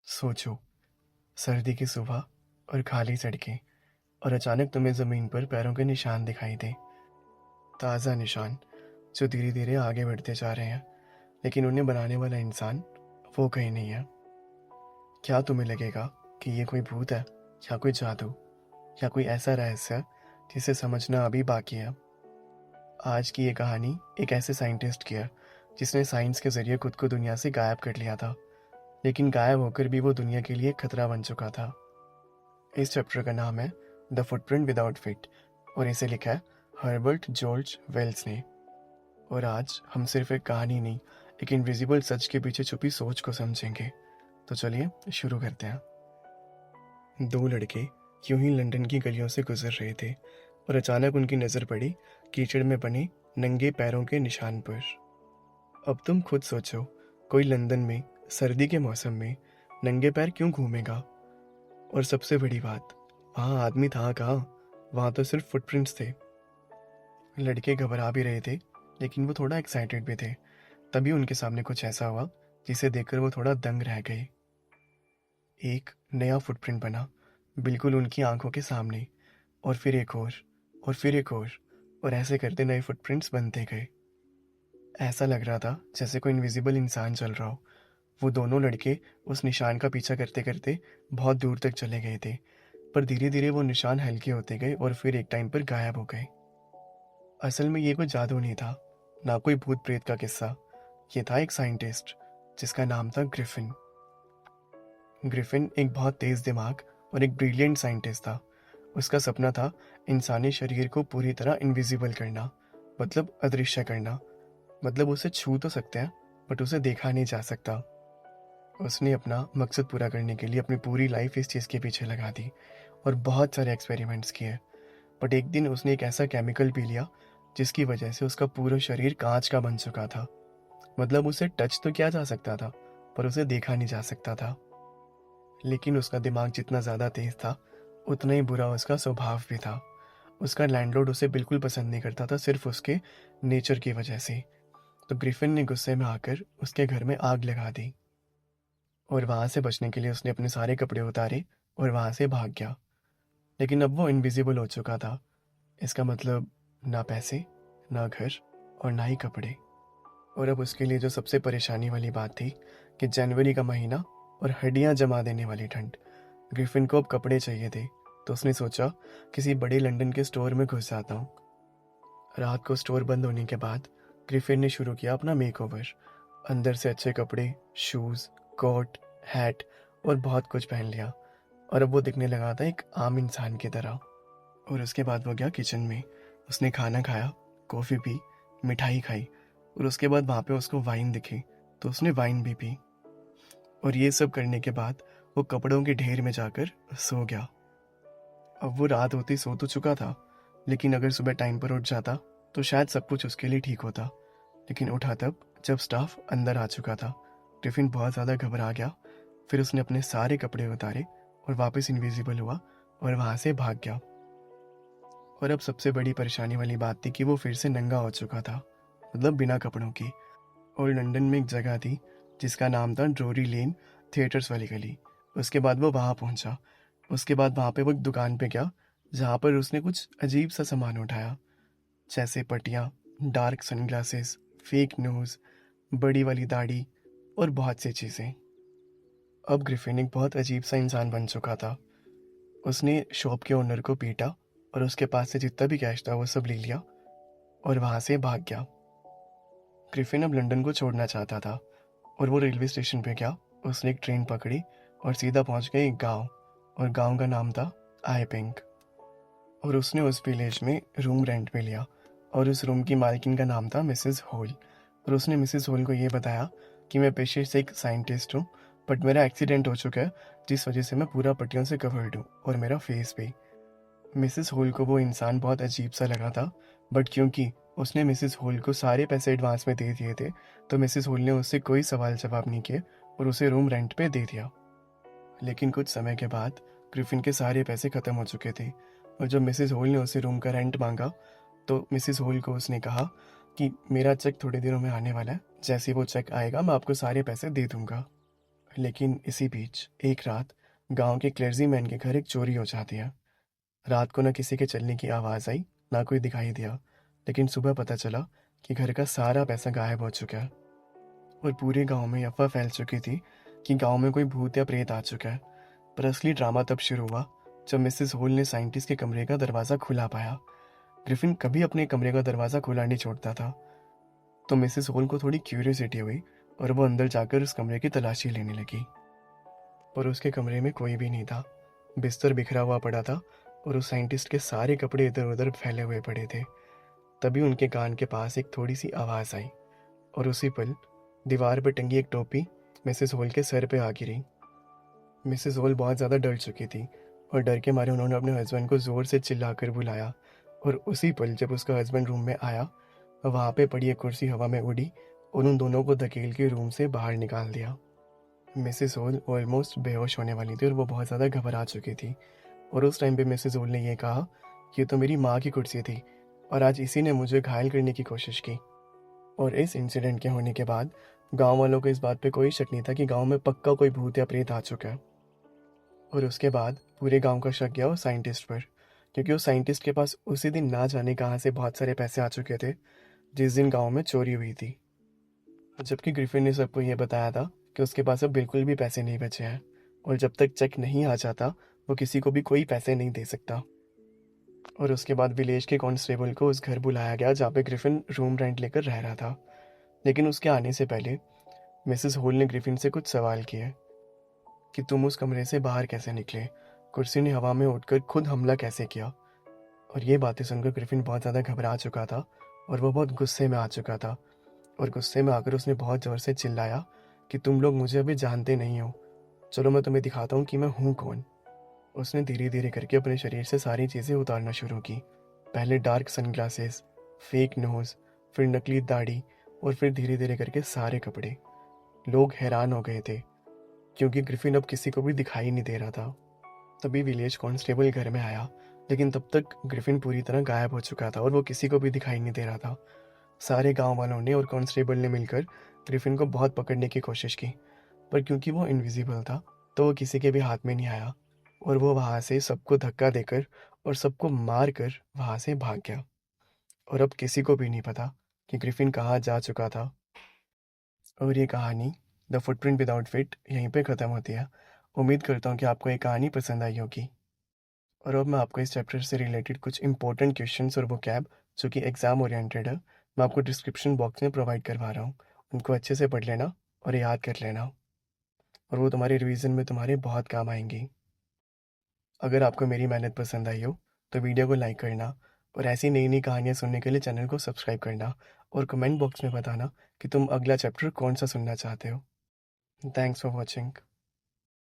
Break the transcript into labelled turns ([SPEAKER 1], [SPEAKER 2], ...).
[SPEAKER 1] सोचो, सर्दी की सुबह और खाली सड़कें, और अचानक तुम्हें ज़मीन पर पैरों के निशान दिखाई दें। ताज़ा निशान जो धीरे धीरे आगे बढ़ते जा रहे हैं, लेकिन उन्हें बनाने वाला इंसान वो कहीं नहीं है। क्या तुम्हें लगेगा कि ये कोई भूत है, या कोई जादू, या कोई ऐसा रहस्य जिसे समझना अभी बाकी है? आज की ये कहानी एक ऐसे साइंटिस्ट की है जिसने साइंस के ज़रिए खुद को दुनिया से गायब कर लिया था, लेकिन गायब होकर भी वो दुनिया के लिए खतरा बन चुका था। इस चैप्टर का नाम है द फुटप्रिंट विदाउट फिट, और इसे लिखा है हर्बर्ट जॉर्ज वेल्स ने। और आज हम सिर्फ एक कहानी नहीं, एक इनविजिबल सच के पीछे छुपी सोच को समझेंगे। तो चलिए शुरू करते हैं। दो लड़के यूं ही लंदन की गलियों से गुजर रहे थे, और अचानक उनकी नज़र पड़ी कीचड़ में बने नंगे पैरों के निशान पर। अब तुम खुद सोचो, कोई लंदन में सर्दी के मौसम में नंगे पैर क्यों घूमेगा? और सबसे बड़ी बात, वहाँ आदमी था कहाँ? वहाँ तो सिर्फ फुटप्रिंट्स थे। लड़के घबरा भी रहे थे, लेकिन वो थोड़ा एक्साइटेड भी थे। तभी उनके सामने कुछ ऐसा हुआ जिसे देखकर वो थोड़ा दंग रह गए। एक नया फुटप्रिंट बना, बिल्कुल उनकी आंखों के सामने, और फिर एक और फिर एक और ऐसे करते नए फुटप्रिंट्स बनते गए। ऐसा लग रहा था जैसे कोई इनविजिबल इंसान चल रहा हो। वो दोनों लड़के उस निशान का पीछा करते करते बहुत दूर तक चले गए थे, पर धीरे धीरे वो निशान हल्के होते गए और फिर एक टाइम पर गायब हो गए। असल में ये कोई जादू नहीं था, ना कोई भूत प्रेत का किस्सा। ये था एक साइंटिस्ट जिसका नाम था ग्रिफिन। ग्रिफिन एक बहुत तेज दिमाग और एक ब्रिलियंट साइंटिस्ट था। उसका सपना था इंसानी शरीर को पूरी तरह इनविजिबल करना, मतलब अदृश्य करना। मतलब उसे छू तो सकते हैं, बट उसे देखा नहीं जा सकता। उसने अपना मकसद पूरा करने के लिए अपनी पूरी लाइफ इस चीज़ के पीछे लगा दी, और बहुत सारे एक्सपेरिमेंट्स किए। बट एक दिन उसने एक ऐसा केमिकल पी लिया जिसकी वजह से उसका पूरा शरीर कांच का बन चुका था। मतलब उसे टच तो किया जा सकता था, पर उसे देखा नहीं जा सकता था। लेकिन उसका दिमाग जितना ज़्यादा तेज था, उतना ही बुरा उसका स्वभाव भी था। उसका लैंडलॉर्ड उसे बिल्कुल पसंद नहीं करता था, सिर्फ उसके नेचर की वजह से। तो ग्रिफिन ने गुस्से में आकर उसके घर में आग लगा दी, और वहां से बचने के लिए उसने अपने सारे कपड़े उतारे और वहां से भाग गया। लेकिन अब वो इनविजिबल हो चुका था। इसका मतलब ना पैसे, ना घर, और ना ही कपड़े। और अब उसके लिए जो सबसे परेशानी वाली बात थी कि जनवरी का महीना और हड्डियां जमा देने वाली ठंड। ग्रिफिन को अब कपड़े चाहिए थे, तो उसने सोचा किसी बड़े लंदन के स्टोर में घुस जाता हूँ। रात को स्टोर बंद होने के बाद ग्रिफिन ने शुरू किया अपना मेकओवर। अंदर से अच्छे कपड़े, शूज़, कोट, हैट और बहुत कुछ पहन लिया, और अब वो दिखने लगा था एक आम इंसान की तरह। और उसके बाद वो गया किचन में। उसने खाना खाया, कॉफ़ी पी, मिठाई खाई, और उसके बाद वहाँ पे उसको वाइन दिखी, तो उसने वाइन भी पी। और ये सब करने के बाद वो कपड़ों के ढेर में जाकर सो गया। अब वो रात होती सो तो चुका था, लेकिन अगर सुबह टाइम पर उठ जाता तो शायद सब कुछ उसके लिए ठीक होता। लेकिन उठा तब जब स्टाफ अंदर आ चुका था। टिफिन बहुत ज़्यादा घबरा गया। फिर उसने अपने सारे कपड़े उतारे और वापस इनविजिबल हुआ और वहाँ से भाग गया। और अब सबसे बड़ी परेशानी वाली बात थी कि वो फिर से नंगा हो चुका था, मतलब बिना कपड़ों की। और लंदन में एक जगह थी जिसका नाम था ड्रोरी लेन, थिएटर्स वाली गली। उसके बाद वो वहाँ पहुँचा। उसके बाद वहाँ पे वो एक दुकान पे गया, जहाँ पर उसने कुछ अजीब सा सामान उठाया, जैसे पट्टियाँ, डार्क सनग्लासेस, फेक नोज, बड़ी वाली दाढ़ी और बहुत सी चीज़ें। अब ग्रिफिन एक बहुत अजीब सा इंसान बन चुका था। उसने शॉप के ओनर को पीटा और उसके पास से जितना भी कैश था वो सब ले लिया और वहाँ से भाग गया। ग्रिफिन अब लंदन को छोड़ना चाहता था, और वो रेलवे स्टेशन पे गया। उसने एक ट्रेन पकड़ी और सीधा पहुँच गया एक गांव, और गांव का नाम था आईपिंग। और उसने उस विलेज में रूम रेंट पे लिया, और उस रूम की मालकिन का नाम था मिसेस होल। और उसने मिसेस होल को ये बताया कि मैं पेशे से एक साइंटिस्ट हूँ, बट मेरा एक्सीडेंट हो चुका है, जिस वजह से मैं पूरा पट्टियों से कवर्ड हूँ, और मेरा फेस भी। मिसेस होल को वो इंसान बहुत अजीब सा लगा था, बट क्योंकि उसने मिसेस होल को सारे पैसे एडवांस में दे दिए थे, तो मिसेस होल ने उससे कोई सवाल जवाब नहीं किए और उसे रूम रेंट पे दे दिया। लेकिन कुछ समय के बाद ग्रिफिन के सारे पैसे ख़त्म हो चुके थे, और जब मिसेस होल ने उसे रूम का रेंट मांगा, तो मिसेस होल को उसने कहा कि मेरा चेक थोड़ी देरों में आने वाला है, जैसे ही वो चेक आएगा मैं आपको सारे पैसे दे दूंगा। लेकिन इसी बीच एक रात गांव के क्लर्जीमैन के घर एक चोरी हो जाती है। रात को न किसी के चलने की आवाज़ आई, ना कोई दिखाई दिया, लेकिन सुबह पता चला कि घर का सारा पैसा गायब हो चुका है। और पूरे गांव में अफवाह फैल चुकी थी कि गांव में कोई भूत या प्रेत आ चुका है। पर असली ड्रामा तब शुरू हुआ जब मिसेस होल ने साइंटिस्ट के कमरे का दरवाज़ा खुला पाया। ग्रिफिन कभी अपने कमरे का दरवाज़ा खुला नहीं छोड़ता था, तो मिसेस होल को थोड़ी क्यूरियोसिटी हुई और वो अंदर जाकर उस कमरे की तलाशी लेने लगी। पर उसके कमरे में कोई भी नहीं था। बिस्तर बिखरा हुआ पड़ा था और उस साइंटिस्ट के सारे कपड़े इधर उधर फैले हुए पड़े थे। तभी उनके कान के पास एक थोड़ी सी आवाज़ आई और उसी पल दीवार पर टंगी एक टोपी मिसेस होल के सर पे आ गिरी। मिसेस होल बहुत ज़्यादा डर चुकी थी और डर के मारे उन्होंने अपने हस्बैंड को ज़ोर से चिल्लाकर बुलाया। और उसी पल जब उसका हस्बैंड रूम में आया, वहाँ पे पड़ी एक कुर्सी हवा में उड़ी और उन दोनों को धकेल के रूम से बाहर निकाल दिया। मिसेस होल ऑलमोस्ट बेहोश होने वाली थी और वो बहुत ज़्यादा घबरा चुकी थी। और उस टाइम पे मिसेस होल ने यह कहा, ये तो मेरी माँ की कुर्सी थी और आज इसी ने मुझे घायल करने की कोशिश की। और इस इंसिडेंट के होने के बाद गांव वालों को इस बात पे कोई शक नहीं था कि गांव में पक्का कोई भूत या प्रेत आ चुका है। और उसके बाद पूरे गांव का शक गया उस साइंटिस्ट पर, क्योंकि उस साइंटिस्ट के पास उसी दिन ना जाने कहाँ से बहुत सारे पैसे आ चुके थे जिस दिन गांव में चोरी हुई थी। जबकि ग्रिफिन ने सबको यह बताया था कि उसके पास अब बिल्कुल भी पैसे नहीं बचे हैं और जब तक चेक नहीं आ जाता वो किसी को भी कोई पैसे नहीं दे सकता। और उसके बाद विलेज के कांस्टेबल को उस घर बुलाया गया जहाँ पे ग्रिफिन रूम रेंट लेकर रह रहा था। लेकिन उसके आने से पहले मिसेस होल ने ग्रिफिन से कुछ सवाल किए कि तुम उस कमरे से बाहर कैसे निकले, कुर्सी ने हवा में उठकर खुद हमला कैसे किया। और ये बातें सुनकर ग्रिफिन बहुत ज़्यादा घबरा चुका था और वो बहुत गुस्से में आ चुका था। और गुस्से में आकर उसने बहुत ज़ोर से चिल्लाया कि तुम लोग मुझे अभी जानते नहीं हो, चलो मैं तुम्हें दिखाता हूँ कि मैं हूँ कौन। उसने धीरे धीरे करके अपने शरीर से सारी चीज़ें उतारना शुरू की। पहले डार्क सनग्लासेस, फेक नोज, फिर नकली दाढ़ी और फिर धीरे धीरे करके सारे कपड़े। लोग हैरान हो गए थे क्योंकि ग्रिफिन अब किसी को भी दिखाई नहीं दे रहा था। तभी विलेज कांस्टेबल घर में आया, लेकिन तब तक ग्रिफिन पूरी तरह गायब हो चुका था और वो किसी को भी दिखाई नहीं दे रहा था। सारे गांव वालों ने और कांस्टेबल ने मिलकर ग्रिफिन को बहुत पकड़ने की कोशिश की, पर क्योंकि वो इनविजिबल था तो वो किसी के भी हाथ में नहीं आया और वो वहाँ से सबको धक्का देकर और सबको मार कर वहाँ से भाग गया। और अब किसी को भी नहीं पता कि ग्रिफिन कहाँ जा चुका था। और ये कहानी द फुटप्रिंट विदाउट फिट यहीं पे ख़त्म होती है। उम्मीद करता हूँ कि आपको ये कहानी पसंद आई होगी। और अब मैं आपको इस चैप्टर से रिलेटेड कुछ इंपॉर्टेंट क्वेश्चंस और वोकैब जो कि एग्ज़ाम ओरिएंटेड है, मैं आपको डिस्क्रिप्शन बॉक्स में प्रोवाइड करवा रहा हूँ। उनको अच्छे से पढ़ लेना और याद कर लेना, और वो तुम्हारे रिवीजन में तुम्हारे बहुत काम आएंगी। अगर आपको मेरी मेहनत पसंद आई हो तो वीडियो को लाइक करना और ऐसी नई नई कहानियाँ सुनने के लिए चैनल को सब्सक्राइब करना और कमेंट बॉक्स में बताना कि तुम अगला चैप्टर कौन सा सुनना चाहते हो। Thanks for watching.